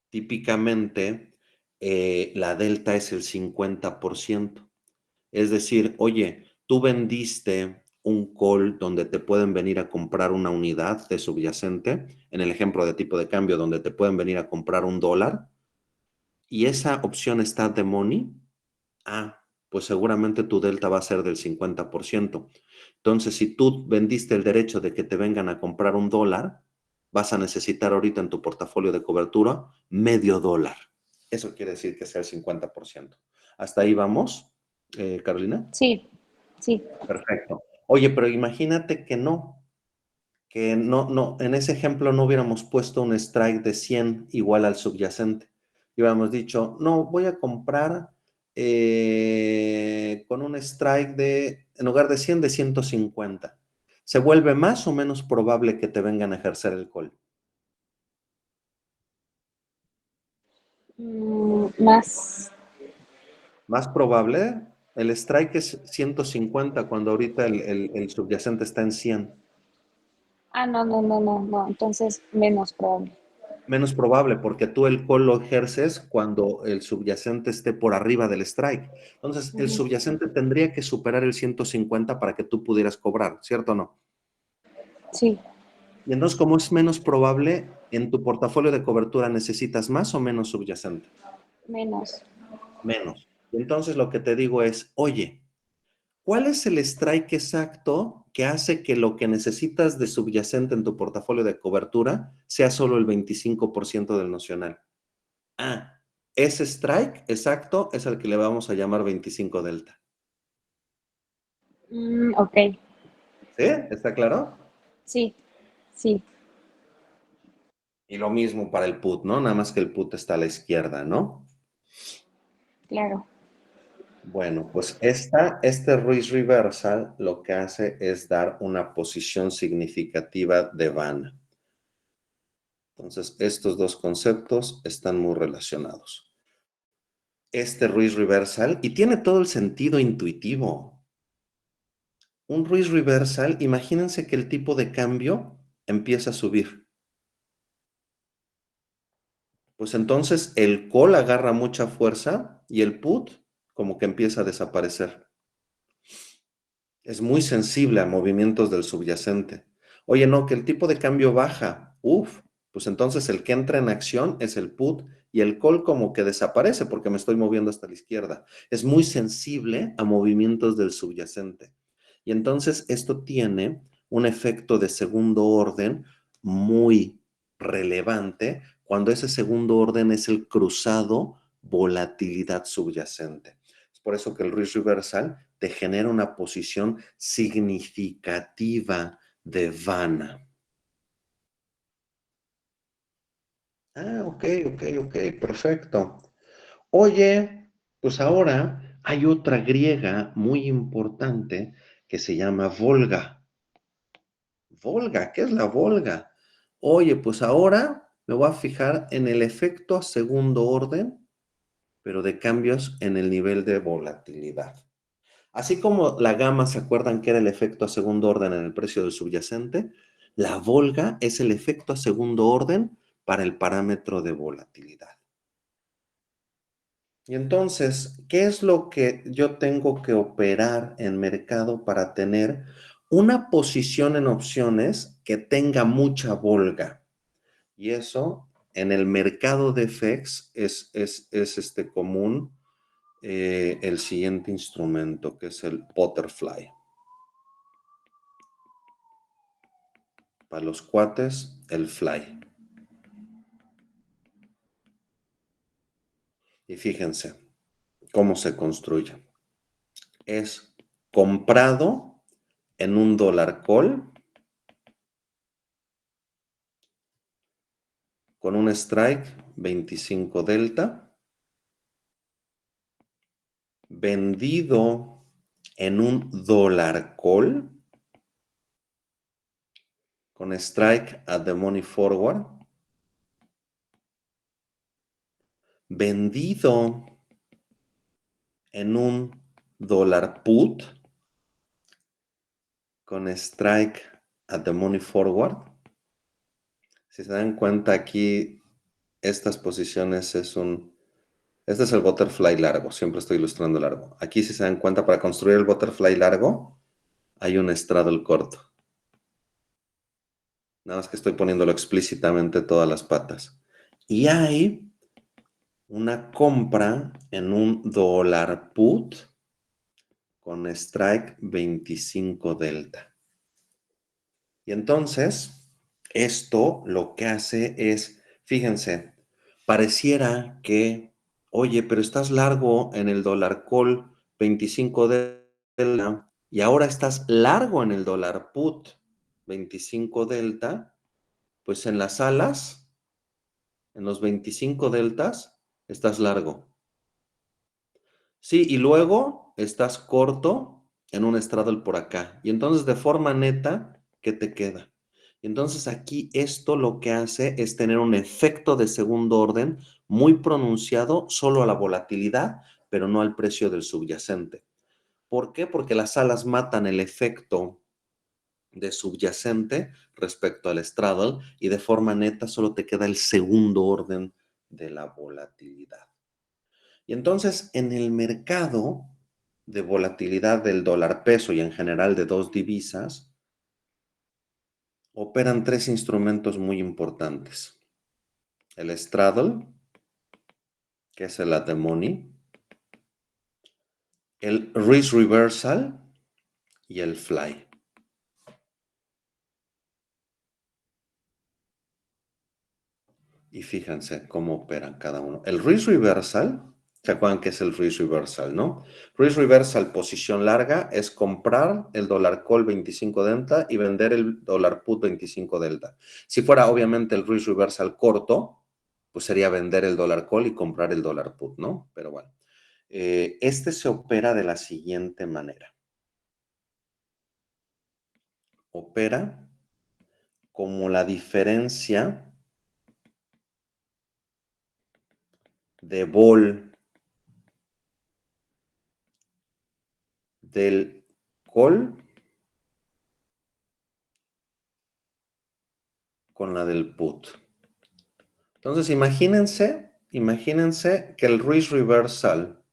típicamente la delta es el 50%. Es decir, oye, tú vendiste un call donde te pueden venir a comprar una unidad de subyacente, en el ejemplo de tipo de cambio donde te pueden venir a comprar un dólar, y esa opción está at the money. Pues seguramente tu delta va a ser del 50%. Entonces, si tú vendiste el derecho de que te vengan a comprar un dólar, vas a necesitar ahorita en tu portafolio de cobertura medio dólar. Eso quiere decir que sea el 50%. ¿Hasta ahí vamos, Carolina? Sí, sí. Perfecto. Oye, pero imagínate que no, en ese ejemplo no hubiéramos puesto un strike de 100 igual al subyacente. Y hubiéramos dicho, no, voy a comprar con un strike en lugar de 100, de 150. ¿Se vuelve más o menos probable que te vengan a ejercer el call? Más. Más probable, el strike es 150 cuando ahorita el subyacente está en 100. Ah, no, no, no, no, no. Entonces, menos probable. Menos probable porque tú el call lo ejerces cuando el subyacente esté por arriba del strike. Entonces, el Ujú. subyacente tendría que superar el 150 para que tú pudieras cobrar, ¿cierto o no? Sí, Y entonces, como es menos probable, en tu portafolio de cobertura necesitas más o menos subyacente. menos. Menos. Y entonces lo que te digo es, oye, ¿cuál es el strike exacto que hace que lo que necesitas de subyacente en tu portafolio de cobertura sea solo el 25% del nocional? Ese strike exacto es el que le vamos a llamar 25 delta. Ok, ¿Sí? ¿Está claro? sí, sí. Y lo mismo para el put, ¿no? Nada más que el put está a la izquierda, ¿no? claro. Bueno, pues este Ruiz Reversal lo que hace es dar una posición significativa de Vanna. Entonces, estos dos conceptos están muy relacionados. Este Ruiz Reversal, y tiene todo el sentido intuitivo. Un Ruiz Reversal, imagínense que el tipo de cambio empieza a subir. Pues entonces el call agarra mucha fuerza y el put como que empieza a desaparecer. Es muy sensible a movimientos del subyacente. Oye, no, que el tipo de cambio baja. Uf, pues entonces el que entra en acción es el put y el call como que desaparece porque me estoy moviendo hasta la izquierda. Es muy sensible a movimientos del subyacente. Y entonces esto tiene un efecto de segundo orden muy relevante cuando ese segundo orden es el cruzado volatilidad subyacente. Es por eso que el Ruiz Reversal te genera una posición significativa de Vanna. Ah, ok, perfecto. Oye, pues ahora hay otra griega muy importante que se llama Volga. Volga, ¿qué es la Volga? Oye, pues ahora me voy a fijar en el efecto a segundo orden, pero de cambios en el nivel de volatilidad. Así como la gamma, ¿se acuerdan que era el efecto a segundo orden en el precio del subyacente? La Volga es el efecto a segundo orden para el parámetro de volatilidad. Y entonces, ¿qué es lo que yo tengo que operar en mercado para tener una posición en opciones que tenga mucha Volga? Y eso en el mercado de FX es común el siguiente instrumento, que es el Butterfly. Para los cuates, el fly. Y fíjense cómo se construye. Es comprado en un dólar call con un strike 25 delta, vendido en un dólar call con strike at the money forward, vendido en un dólar put con strike at the money forward. Si se dan cuenta aquí, estas posiciones este es el butterfly largo, siempre estoy ilustrando largo. Aquí si se dan cuenta, para construir el butterfly largo, hay un straddle corto. Nada más que estoy poniéndolo explícitamente todas las patas. Y hay una compra en un dólar put con strike 25 delta. Y entonces, esto lo que hace es, fíjense, pareciera que, oye, pero estás largo en el dólar call 25 delta y ahora estás largo en el dólar put 25 delta, pues en las alas, en los 25 deltas, estás largo. Sí, y luego estás corto en un straddle por acá. Y entonces de forma neta, ¿qué te queda? Entonces aquí esto lo que hace es tener un efecto de segundo orden muy pronunciado solo a la volatilidad, pero no al precio del subyacente. ¿Por qué? Porque las alas matan el efecto de subyacente respecto al straddle y de forma neta solo te queda el segundo orden de la volatilidad. Y entonces en el mercado de volatilidad del dólar peso y en general de dos divisas, operan tres instrumentos muy importantes. El straddle, que es el at the money, el risk reversal y el fly. Y fíjense cómo operan cada uno. El risk reversal, ¿se acuerdan que es el risk reversal, no? Risk reversal, posición larga, es comprar el dólar call 25 delta y vender el dólar put 25 delta. Si fuera obviamente el risk reversal corto, pues sería vender el dólar call y comprar el dólar put, ¿no? Pero bueno. Este se opera de la siguiente manera. Opera como la diferencia de vol del call con la del put. Entonces, imagínense que el risk reversal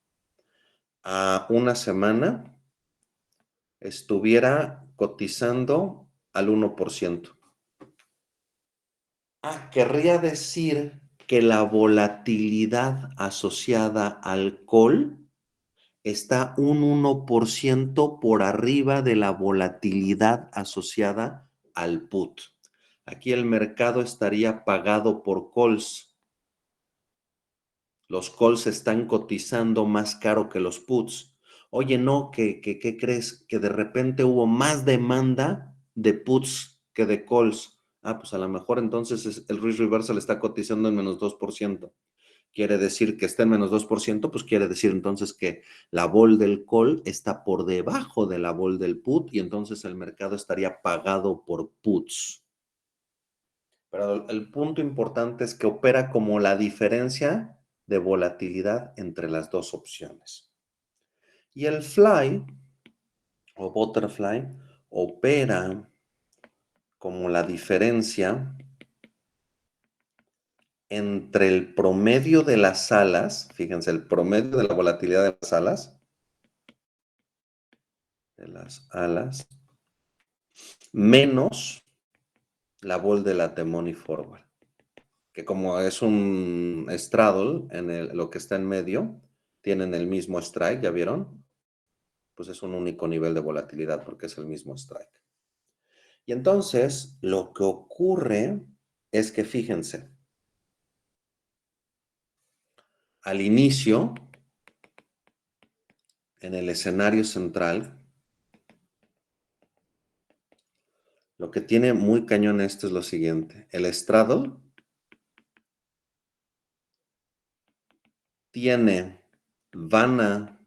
a una semana estuviera cotizando al 1%. Querría decir que la volatilidad asociada al call está un 1% por arriba de la volatilidad asociada al put. Aquí el mercado estaría pagado por calls. Los calls están cotizando más caro que los puts. Oye, no, ¿qué crees? Que de repente hubo más demanda de puts que de calls. Pues a lo mejor entonces el risk reversal está cotizando en menos 2%. Quiere decir que está en menos 2%, pues quiere decir entonces que la vol del call está por debajo de la vol del put y entonces el mercado estaría pagado por puts. Pero el punto importante es que opera como la diferencia de volatilidad entre las dos opciones. Y el fly o butterfly opera como la diferencia entre el promedio de las alas, fíjense, el promedio de la volatilidad de las alas, menos la vol de la T-Money Forward, que como es un straddle, lo que está en medio, tienen el mismo strike, ¿ya vieron? Pues es un único nivel de volatilidad porque es el mismo strike. Y entonces, lo que ocurre es que, fíjense, al inicio, en el escenario central, lo que tiene muy cañón esto es lo siguiente. El straddle tiene Vana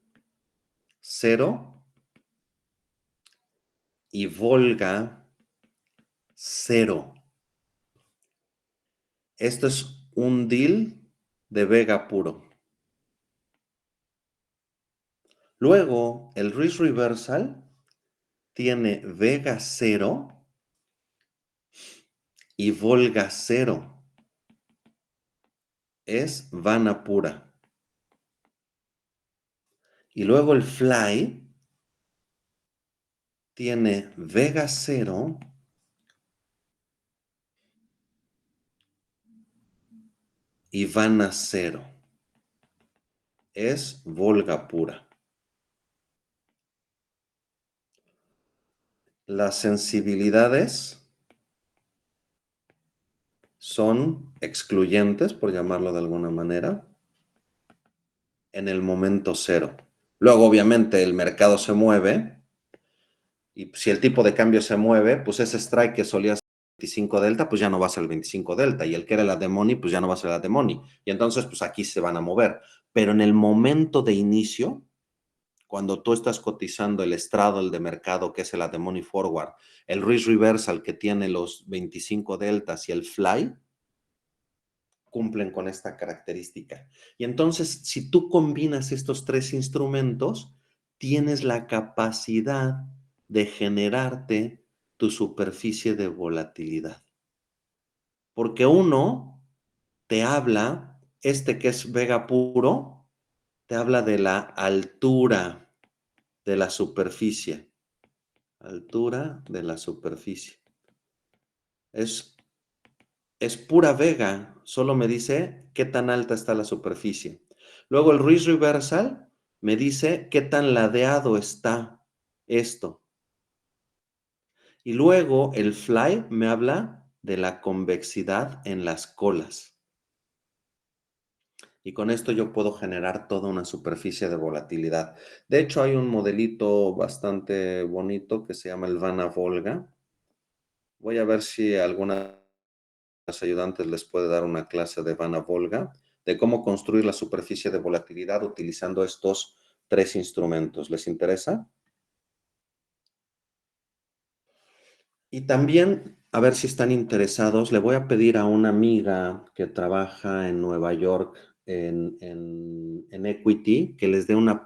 0 y Volga 0. Esto es un deal de Vega puro. Luego, el risk reversal tiene Vega 0 y Volga 0. Es Vana pura. Y luego el fly tiene Vega 0 y Vana 0. Es Volga pura. Las sensibilidades son excluyentes, por llamarlo de alguna manera, en el momento cero. Luego, obviamente, el mercado se mueve y si el tipo de cambio se mueve, pues ese strike que solía ser 25 delta, pues ya no va a ser el 25 delta y el que era la de money, pues ya no va a ser la de money. Y entonces, pues aquí se van a mover. Pero en el momento de inicio, cuando tú estás cotizando el straddle de mercado, que es el money forward, el risk reversal que tiene los 25 deltas y el fly, cumplen con esta característica. Y entonces, si tú combinas estos tres instrumentos, tienes la capacidad de generarte tu superficie de volatilidad. Porque uno te habla, este que es Vega puro, te habla de la altura de la superficie. Altura de la superficie. Es pura Vega, solo me dice qué tan alta está la superficie. Luego el risk reversal me dice qué tan ladeado está esto. Y luego el fly me habla de la convexidad en las colas. Y con esto yo puedo generar toda una superficie de volatilidad. De hecho, hay un modelito bastante bonito que se llama el Vana Volga. Voy a ver si alguna ayudantes les puede dar una clase de Vana Volga de cómo construir la superficie de volatilidad utilizando estos 3 instrumentos. ¿Les interesa? Y también, a ver si están interesados, le voy a pedir a una amiga que trabaja en Nueva York en Equity, que les dé una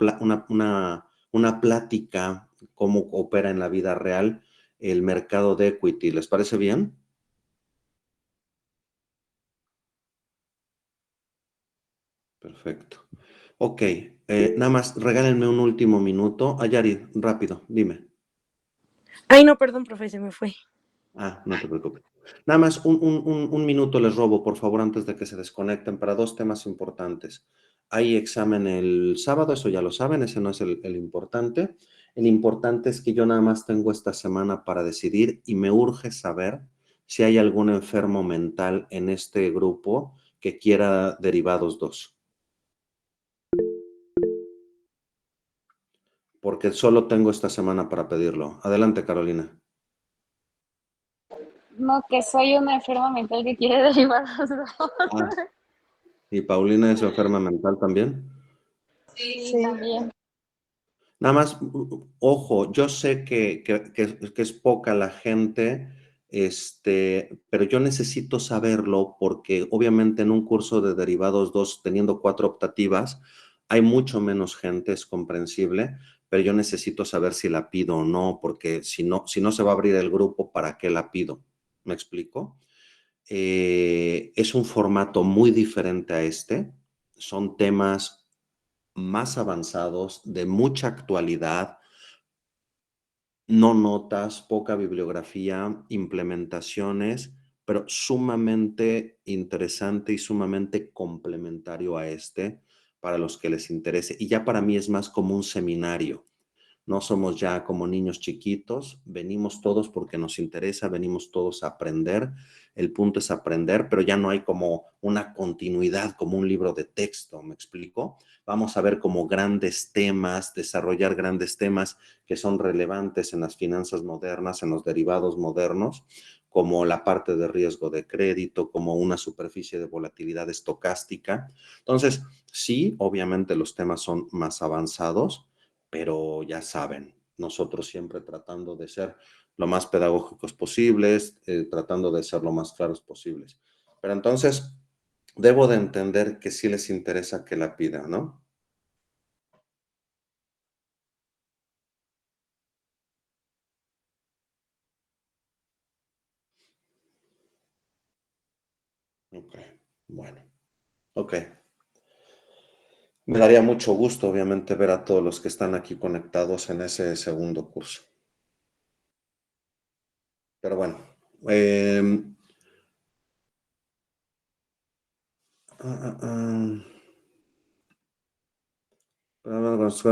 plática cómo opera en la vida real el mercado de equity. ¿Les parece bien? Perfecto. Ok, nada más regálenme un último minuto. Ayari, rápido, dime. Ay, no, perdón, profe, se me fue. Ah, no te preocupes. Nada más un minuto les robo, por favor, antes de que se desconecten, para 2 temas importantes. Hay examen el sábado, eso ya lo saben, ese no es el importante. El importante es que yo nada más tengo esta semana para decidir y me urge saber si hay algún enfermo mental en este grupo que quiera derivados 2. Porque solo tengo esta semana para pedirlo. Adelante, Carolina. No, que soy una enferma mental que quiere derivar los dos. Ah, ¿y Paulina es enferma mental también? Sí, también. Nada más, ojo, yo sé que es poca la gente, pero yo necesito saberlo porque obviamente en un curso de derivados 2 teniendo 4 optativas, hay mucho menos gente, es comprensible, pero yo necesito saber si la pido o no, porque si no se va a abrir el grupo, ¿para qué la pido? ¿Me explico? Es un formato muy diferente a este, son temas más avanzados, de mucha actualidad, no notas, poca bibliografía, implementaciones, pero sumamente interesante y sumamente complementario a este para los que les interese. Y ya para mí es más como un seminario. No somos ya como niños chiquitos, venimos todos porque nos interesa, venimos todos a aprender. El punto es aprender, pero ya no hay como una continuidad, como un libro de texto, ¿me explico? Vamos a ver como grandes temas, desarrollar grandes temas que son relevantes en las finanzas modernas, en los derivados modernos, como la parte de riesgo de crédito, como una superficie de volatilidad estocástica. Entonces, sí, obviamente los temas son más avanzados, pero ya saben, nosotros siempre tratando de ser lo más pedagógicos posibles, tratando de ser lo más claros posibles. Pero entonces, debo de entender que sí les interesa que la pida, ¿no? Ok, bueno, ok. Me daría mucho gusto, obviamente, ver a todos los que están aquí conectados en ese segundo curso. Pero bueno, eh,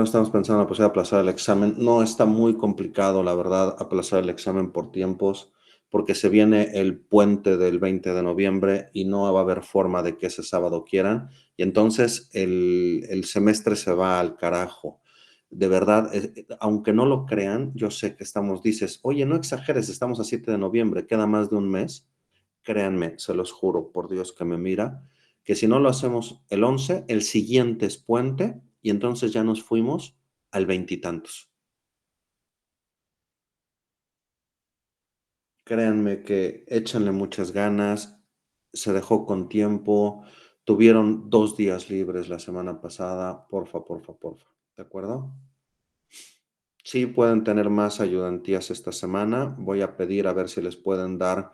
estamos pensando en la aplazar el examen. No, está muy complicado, la verdad, aplazar el examen por tiempos, porque se viene el puente del 20 de noviembre y no va a haber forma de que ese sábado quieran. Y entonces el semestre se va al carajo. De verdad, aunque no lo crean, yo sé que dices, oye, no exageres, estamos a 7 de noviembre, queda más de un mes. Créanme, se los juro, por Dios que me mira, que si no lo hacemos el 11, el siguiente es puente y entonces ya nos fuimos al veintitantos. Créanme que échenle muchas ganas, se dejó con tiempo, tuvieron 2 días libres la semana pasada, porfa, porfa, porfa, ¿de acuerdo? Sí, pueden tener más ayudantías esta semana. Voy a pedir a ver si les pueden dar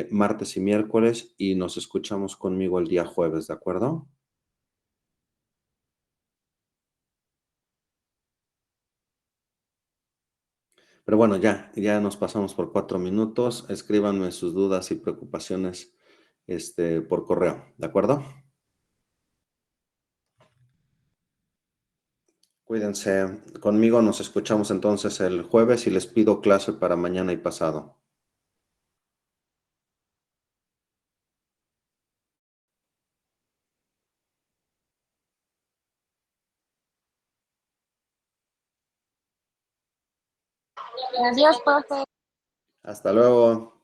martes y miércoles y nos escuchamos conmigo el día jueves, ¿de acuerdo? Pero bueno, ya nos pasamos por 4 minutos. Escríbanme sus dudas y preocupaciones por correo, ¿de acuerdo? Cuídense. Conmigo nos escuchamos entonces el jueves y les pido clase para mañana y pasado. Adiós, profe. Hasta luego.